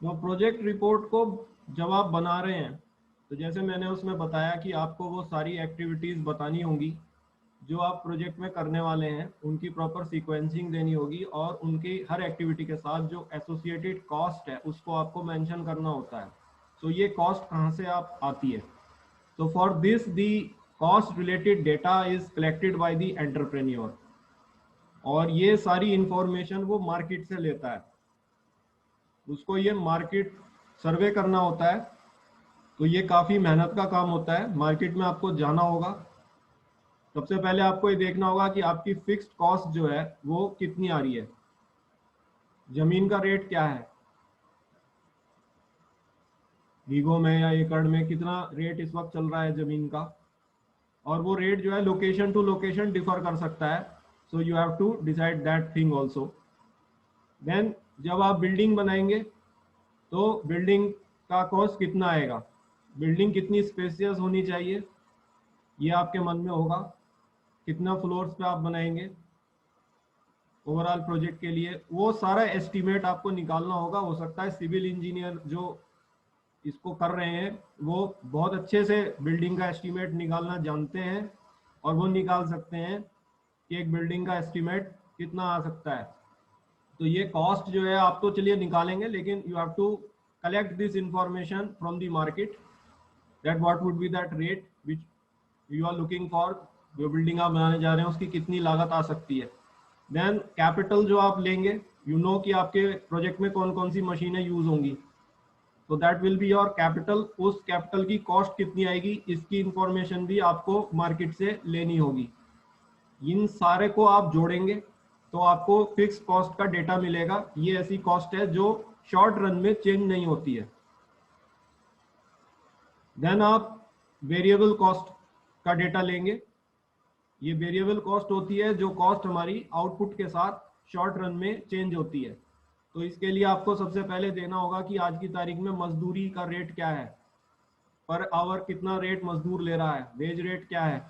तो project report को जब आप बना रहे हैं तो जैसे मैंने उसमें बताया कि आपको वो सारी एक्टिविटीज़ बतानी होंगी जो आप प्रोजेक्ट में करने वाले हैं, उनकी प्रॉपर सीक्वेंसिंग देनी होगी और उनकी हर एक्टिविटी के साथ जो एसोसिएटेड कॉस्ट है उसको आपको मेंशन करना होता है। सो ये कॉस्ट कहाँ से आप आती है? So for this, the cost related data is collected by the entrepreneur और ये सारी इंफॉर्मेशन वो मार्केट से लेता है। उसको ये मार्केट सर्वे करना होता है, तो ये काफ़ी मेहनत का काम होता है। मार्केट में आपको जाना होगा, सबसे पहले आपको ये देखना होगा कि आपकी फिक्स्ड कॉस्ट जो है वो कितनी आ रही है, जमीन का रेट क्या है, बीघों में या एकड़ में कितना रेट इस वक्त चल रहा है जमीन का, और वो रेट जो है लोकेशन टू लोकेशन डिफर कर सकता है। So you have to decide that thing also. Then जब आप बिल्डिंग बनाएंगे तो बिल्डिंग का कॉस्ट कितना आएगा, बिल्डिंग कितनी स्पेसियस होनी चाहिए ये आपके मन में होगा, कितना फ्लोर्स पे आप बनाएंगे ओवरऑल प्रोजेक्ट के लिए, वो सारा एस्टिमेट आपको निकालना होगा। हो सकता है सिविल इंजीनियर जो इसको कर रहे हैं वो बहुत अच्छे से बिल्डिंग का एस्टिमेट निकालना जानते हैं और वो निकाल सकते हैं कि एक बिल्डिंग का एस्टिमेट कितना आ सकता है। तो ये कॉस्ट जो है आप तो चलिए निकालेंगे, लेकिन you have to collect this information from the market that what would be that rate which you are looking for. जो बिल्डिंग आप बनाने जा रहे हैं उसकी कितनी लागत आ सकती है। देन कैपिटल जो आप लेंगे, यू नो कि आपके प्रोजेक्ट में कौन कौन सी मशीनें यूज होंगी, तो that will be your capital. उस कैपिटल की कॉस्ट कितनी आएगी इसकी इंफॉर्मेशन भी आपको मार्केट से लेनी होगी। इन सारे को आप जोड़ेंगे तो आपको फिक्स कॉस्ट का डेटा मिलेगा। ये ऐसी कॉस्ट है जो शॉर्ट रन में चेंज नहीं होती है। देन आप वेरिएबल कॉस्ट का डेटा लेंगे। ये वेरिएबल कॉस्ट होती है जो कॉस्ट हमारी आउटपुट के साथ शॉर्ट रन में चेंज होती है। तो इसके लिए आपको सबसे पहले देना होगा कि आज की तारीख में मजदूरी का रेट क्या है, पर आवर कितना रेट मजदूर ले रहा है, वेज रेट क्या है।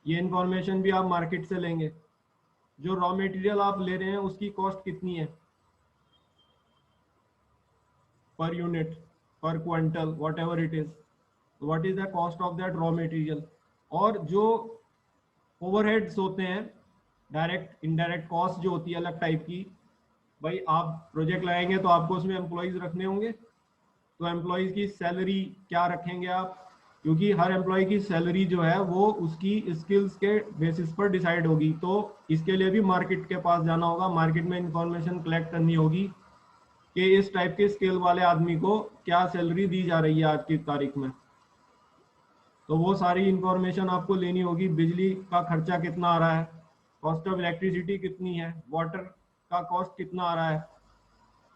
ये इंफॉर्मेशन भी आप मार्केट से लेंगे। जो रॉ मटेरियल आप ले रहे हैं उसकी कॉस्ट कितनी है per unit, per quintal, whatever it is, what is the cost of that raw material। और जो ओवरहेड्स होते हैं, डायरेक्ट इनडायरेक्ट कॉस्ट जो होती है अलग टाइप की, भाई आप प्रोजेक्ट लगाएंगे तो आपको उसमें एम्प्लॉयज रखने होंगे, तो एम्प्लॉयज की सैलरी क्या रखेंगे आप, क्योंकि हर एम्प्लॉय की सैलरी जो है वो उसकी स्किल्स के बेसिस पर डिसाइड होगी। तो इसके लिए भी मार्केट के पास जाना होगा, मार्केट में इंफॉर्मेशन कलेक्ट करनी होगी कि इस टाइप के स्किल वाले आदमी को क्या सैलरी दी जा रही है आज की तारीख में। तो वो सारी इंफॉर्मेशन आपको लेनी होगी। बिजली का खर्चा कितना आ रहा है, कॉस्ट ऑफ इलेक्ट्रिसिटी कितनी है, वाटर का कॉस्ट कितना आ रहा है।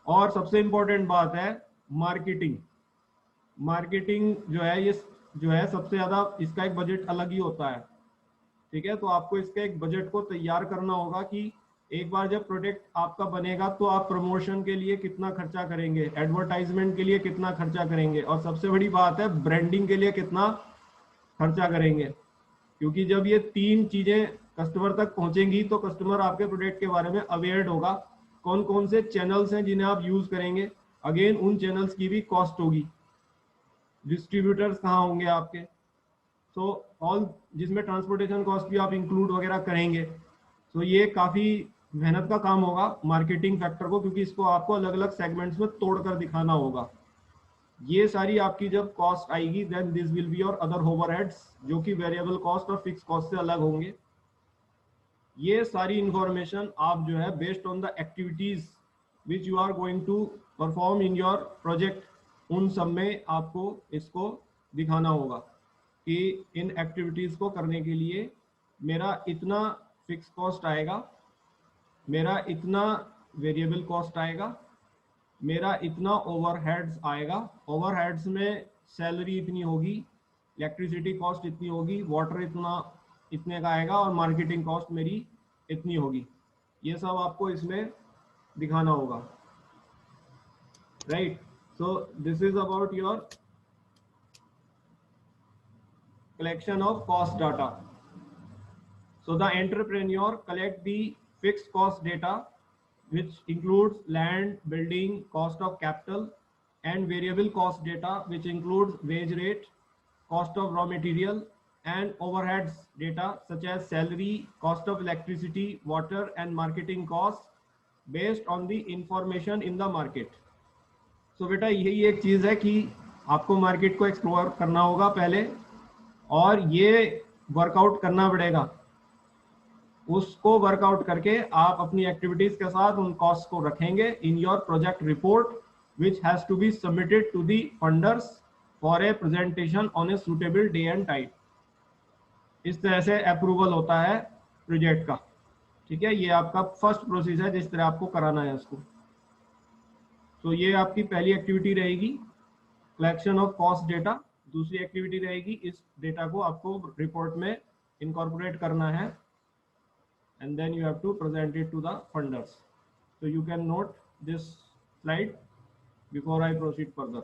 और सबसे इंपॉर्टेंट बात है मार्केटिंग। मार्केटिंग जो है ये जो है सबसे ज़्यादा इसका एक बजट अलग ही होता है। ठीक है, तो आपको इसके एक बजट को तैयार करना होगा कि एक बार जब प्रोडक्ट आपका बनेगा तो आप प्रमोशन के लिए कितना खर्चा करेंगे, एडवर्टाइजमेंट के लिए कितना खर्चा करेंगे, और सबसे बड़ी बात है ब्रांडिंग के लिए कितना खर्चा करेंगे। क्योंकि जब ये तीन चीजें कस्टमर तक पहुंचेंगी तो कस्टमर आपके प्रोडक्ट के बारे में अवेयर होगा। कौन कौन से चैनल्स हैं जिन्हें आप यूज करेंगे, अगेन उन चैनल्स की भी कॉस्ट होगी। डिस्ट्रीब्यूटर्स कहाँ होंगे आपके, सो ऑल, जिसमें ट्रांसपोर्टेशन कॉस्ट भी आप इंक्लूड वगैरह करेंगे। सो ये काफ़ी मेहनत का काम होगा मार्केटिंग फैक्टर को, क्योंकि इसको आपको अलग अलग सेगमेंट्स में तोड़कर दिखाना होगा। ये सारी आपकी जब कॉस्ट आएगी then this will be your other overheads, जो कि वेरिएबल कॉस्ट और फिक्स कॉस्ट से अलग होंगे। ये सारी इंफॉर्मेशन आप जो है based on the activities which you are going to perform in your project, उन सब में आपको इसको दिखाना होगा कि इन एक्टिविटीज को करने के लिए मेरा इतना फिक्स कॉस्ट आएगा, मेरा इतना वेरिएबल कॉस्ट आएगा, मेरा इतना ओवरहेड्स आएगा। ओवरहेड्स में सैलरी इतनी होगी, इलेक्ट्रिसिटी कॉस्ट इतनी होगी, वाटर इतना इतने का आएगा, और मार्केटिंग कॉस्ट मेरी इतनी होगी। ये सब आपको इसमें दिखाना होगा, right. So this is about your collection of cost data. So the entrepreneur collect the fixed cost data which includes land, building, cost of capital, and variable cost data, which includes wage rate, cost of raw material, and overheads data such as salary, cost of electricity, water, and marketing costs based on the information in the market. So बेटा यही एक चीज़ है कि आपको market को explore करना होगा पहले, और ये वर्कआउट करना पड़ेगा। उसको वर्कआउट करके आप अपनी एक्टिविटीज के साथ उन कॉस्ट को रखेंगे in your project report, which has to be submitted to the funders for a presentation on a suitable day and time. इस तरह से अप्रूवल होता है प्रोजेक्ट का। ठीक है, ये आपका फर्स्ट प्रोसेस है जिस तरह आपको कराना है उसको। तो ये आपकी पहली एक्टिविटी रहेगी, कलेक्शन ऑफ कॉस्ट डेटा। दूसरी एक्टिविटी रहेगी, इस डेटा को आपको रिपोर्ट में इनकॉर्पोरेट करना है, and then you have to present it to the funders. So you can note this slide before I proceed further.